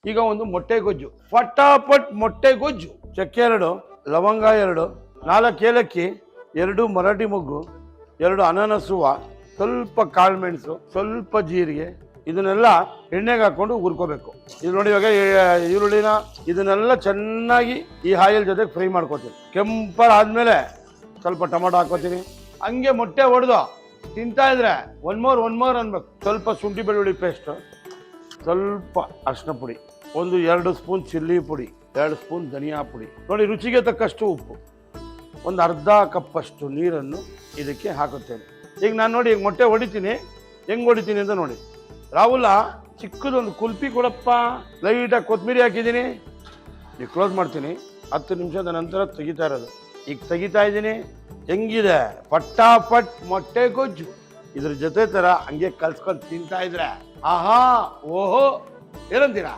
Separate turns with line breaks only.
ಈಗ ಒಂದು ಮೊಟ್ಟೆ ಗೊಜ್ಜು, ಫಟಾಫಟ್ ಮೊಟ್ಟೆ ಗೊಜ್ಜು. ಚಕ್ಕೆ 2, ಲವಂಗ 2, 4 ಏಲಕ್ಕಿ, 2 ಮರಾಠಿ ಮೊಗ್ಗು, 2 ಅನಾನಸ್ ಹೂವು, ಸ್ವಲ್ಪ ಕಾಳುಮೆಣಸು, ಸ್ವಲ್ಪ ಜೀರಿಗೆ, ಇದನ್ನೆಲ್ಲ ಎಣ್ಣೆಗೆ ಹಾಕೊಂಡು ಹುರ್ಕೋಬೇಕು. ಇದು ನೋಡಿ, ಇವಾಗ ಈರುಳ್ಳಿನ ಇದನ್ನೆಲ್ಲ ಚೆನ್ನಾಗಿ ಈ ಆಯಿಲ್ ಜೊತೆಗೆ ಫ್ರೈ ಮಾಡ್ಕೋತೀನಿ. ಕೆಂಪರ್ ಆದ್ಮೇಲೆ ಸ್ವಲ್ಪ ಟೊಮೊಟೊ ಹಾಕೋತೀನಿ. ಹಂಗೆ ಮೊಟ್ಟೆ ಹೊಡೆದು ತಿಂತಾ ಇದ್ರೆ ಒನ್ ಮೋರ್ ಅನ್ಬೇಕು. ಸ್ವಲ್ಪ ಶುಂಠಿ ಬೆಳ್ಳುಳ್ಳಿ ಪೇಸ್ಟ್, ಸ್ವಲ್ಪ ಅರಿಶಿನ ಪುಡಿ, 2 ಸ್ಪೂನ್ ಚಿಲ್ಲಿ ಪುಡಿ, 2 ಸ್ಪೂನ್ ಧನಿಯಾ ಪುಡಿ, ನೋಡಿ ರುಚಿಗೆ ತಕ್ಕಷ್ಟು ಉಪ್ಪು, ಒಂದು ಅರ್ಧ ಕಪ್ಪಷ್ಟು ನೀರನ್ನು ಇದಕ್ಕೆ ಹಾಕುತ್ತೇನೆ. ಈಗ ನಾನು ನೋಡಿ ಈಗ ಮೊಟ್ಟೆ ಹೊಡಿತೀನಿ, ಹೆಂಗೆ ಹೊಡಿತೀನಿ ಅಂತ ನೋಡಿ. ರಾಹುಲ, ಚಿಕ್ಕದೊಂದು ಕುಲ್ಪಿ ಕೊಡಪ್ಪ. ಲೈಟಾಗಿ ಕೊತ್ತಂಬರಿ ಹಾಕಿದ್ದೀನಿ. ಈಗ ಕ್ಲೋಸ್ ಮಾಡ್ತೀನಿ. 10 ನಿಮಿಷದ ನಂತರ ತೆಗಿತಾ ಇರೋದು. ಈಗ ತೆಗಿತಾ ಇದ್ದೀನಿ. ಹೆಂಗಿದೆ ಫಟಾಫಟ್ ಮೊಟ್ಟೆ ಗೊಜ್ಜು. ಇದ್ರ ಜೊತೆ ಥರ ಹಂಗೆ ಕಲ್ಸ್ಕೊಂಡು ತಿಂತಾ ಇದ್ರೆ ಆಹಾ ಓಹೋ ಏನಂತೀರಾ?